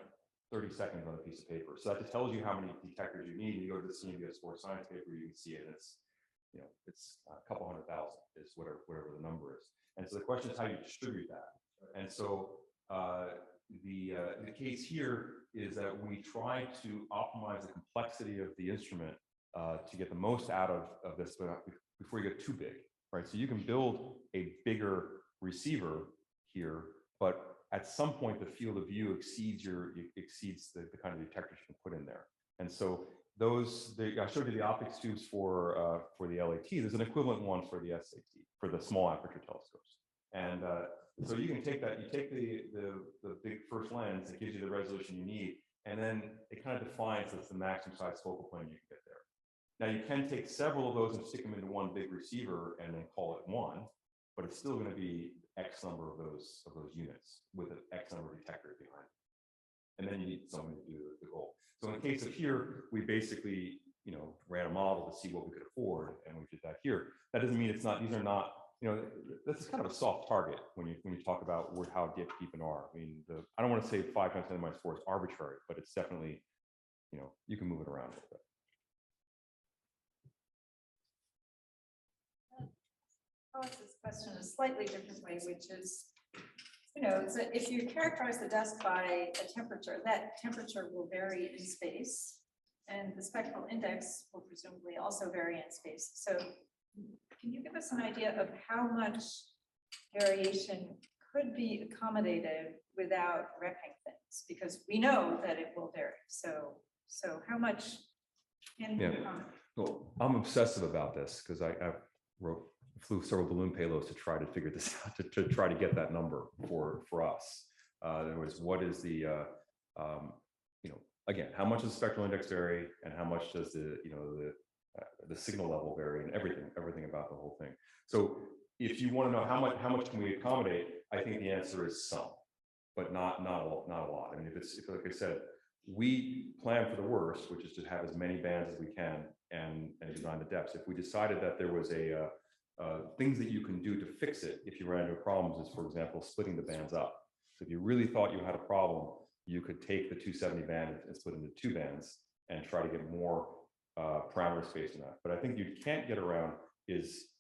30 seconds on a piece of paper. So that tells you how many detectors you need. You go to the CMBS 4 science paper, you can see it. And it's a couple 100,000 is whatever the number is. And so the question is how you distribute that. And so the case here is that we try to optimize the complexity of the instrument to get the most out of this before you get too big, right? So you can build a bigger receiver here, but at some point the field of view exceeds the kind of detectors you can put in there. And so I showed you the optics tubes for the LAT. There's an equivalent one for the SAT, for the small aperture telescopes. And so you can take that, you take the big first lens, it gives you the resolution you need, and then it kind of defines the maximum size focal plane you can get there. Now you can take several of those and stick them into one big receiver and then call it 1, but it's still going to be X number of those units with an X number of detectors behind it. And then you need someone to do the goal. So in the case of here, we basically, ran a model to see what we could afford, and we did that here. That doesn't mean these are not, that's kind of a soft target when you talk about how deep an R. I mean, I don't want to say 5 times 10 to the minus 4 is arbitrary, but it's definitely, you can move it around a little bit. I'll ask this question a slightly different way, which is, if you characterize the dust by a temperature, that temperature will vary in space, and the spectral index will presumably also vary in space. So can you give us an idea of how much variation could be accommodated without wrecking things? Because we know that it will vary. So how much can be accommodated? Well, I'm obsessive about this because I flew several balloon payloads to try to figure this out, to try to get that number for us. In other words, what is the, again, how much does the spectral index vary, and how much does the signal level vary, and everything about the whole thing. So if you want to know how much can we accommodate, I think the answer is some, but not a lot. I mean, if like I said, we plan for the worst, which is to have as many bands as we can and design the depths. If we decided that there was things that you can do to fix it if you ran into problems is, for example, splitting the bands up. So if you really thought you had a problem, you could take the 270 band and split into 2 bands and try to get more parameter space in that. But I think you can't get around is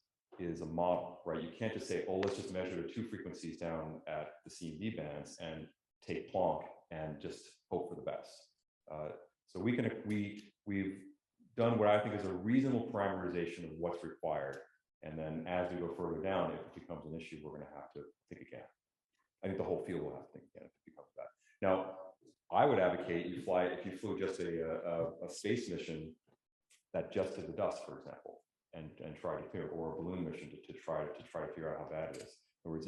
a model, right? You can't just say, oh, let's just measure the 2 frequencies down at the CMB bands and take Planck and just hope for the best. So we've done what I think is a reasonable parameterization of what's required. And then as we go further down, if it becomes an issue, we're going to have to think again. I think the whole field will have to think again if it becomes that. Now, I would advocate you fly, if you flew just a space mission that just did the dust, for example, and try to figure, or a balloon mission to try to figure out how bad it is. In other words,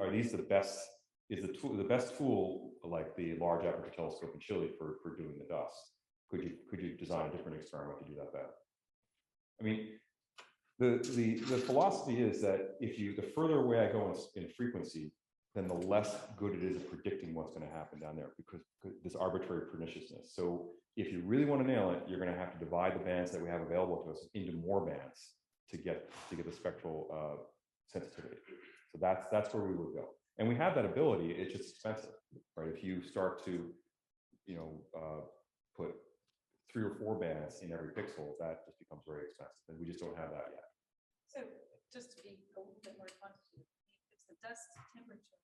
are these the best? Is the best tool like the Large Aperture Telescope in Chile for doing the dust? Could you design a different experiment to do that better? I mean, the philosophy is that the further away I go in frequency, then the less good it is at predicting what's going to happen down there, because this arbitrary perniciousness. So if you really want to nail it, you're going to have to divide the bands that we have available to us into more bands to get the spectral sensitivity. So that's where we would go. And we have that ability. It's just expensive, right? If you start to, put 3 or 4 bands in every pixel, that just becomes very expensive, and we just don't have that yet. So just to be a little bit more quantitative, it's the dust temperature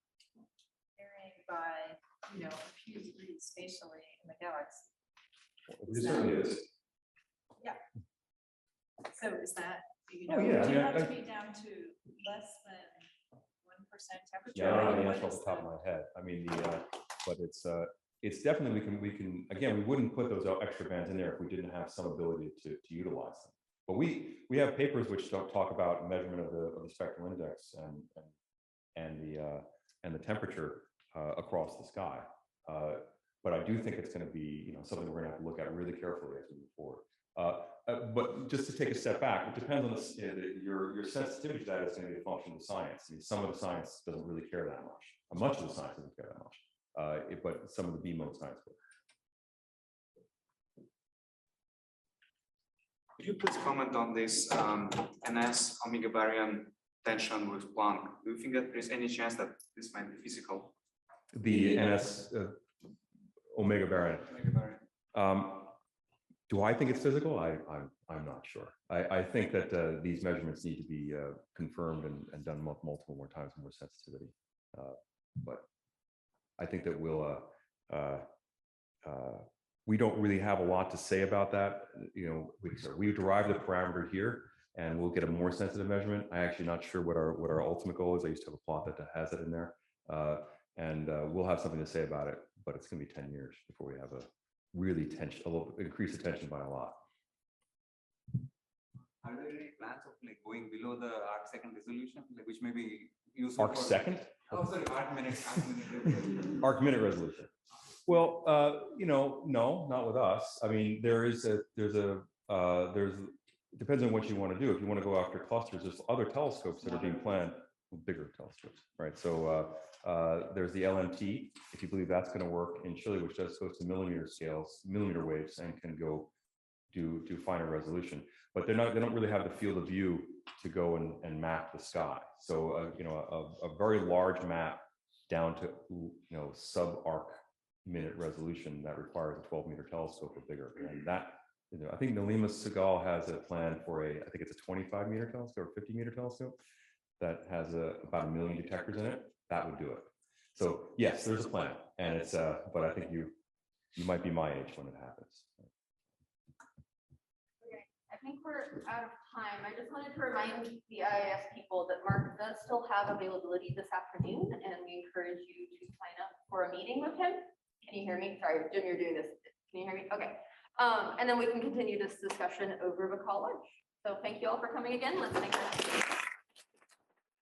varying by, a few degrees spatially in the galaxy. It certainly is. Yeah. So is that, Oh, yeah, do you have to be down to less than 1% temperature? Yeah, I don't know the answer off the top of my head. I mean, but it's definitely, we can, again, we wouldn't put those extra bands in there if we didn't have some ability to utilize them. But we have papers which talk about measurement of the spectral index and the temperature across the sky. But I do think it's going to be something we're going to have to look at really carefully as we move forward. But just to take a step back, it depends on your sensitivity to that is going to be a function of the science. I mean, some of the science doesn't really care that much. Much of the science doesn't care that much, but some of the B-mode science will. Could you please comment on this NS omega baryon tension with Planck? Do you think that there's any chance that this might be physical? The NS omega baryon. Do I think it's physical? I'm not sure. I think that these measurements need to be confirmed and done multiple more times with more sensitivity. But I think that we don't really have a lot to say about that. We derive the parameter here, and we'll get a more sensitive measurement. I'm actually not sure what our ultimate goal is. I used to have a plot that has it in there, and we'll have something to say about it. But it's going to be 10 years before we have a really increase attention by a lot. Are there any plans of going below the arc-second resolution, which may be useful? Arc-second? Oh, sorry, arc-minute. Arc-minute resolution. Well, no, not with us. I mean, there's depends on what you want to do. If you want to go after clusters, there's other telescopes that are being planned, bigger telescopes, right? So there's the LMT, if you believe that's going to work in Chile, which goes to millimeter waves, and can go do finer resolution. But they don't really have the field of view to go and map the sky. So a very large map down to sub-arc minute resolution that requires a 12-meter telescope or bigger. And that, I think Nalima Segal has a plan for I think it's a 25-meter telescope or 50-meter telescope that has about 1 million detectors in it. That would do it. So yes, there's a plan, and it's but I think you might be my age when it happens. Okay, I think we're out of time. I just wanted to remind the IIS people that Mark does still have availability this afternoon, and we encourage you to sign up for a meeting with him. Can you hear me? Sorry, Jim, you're doing this. Can you hear me? Okay. And then we can continue this discussion over the call lunch. So thank you all for coming again. Let's make that happen.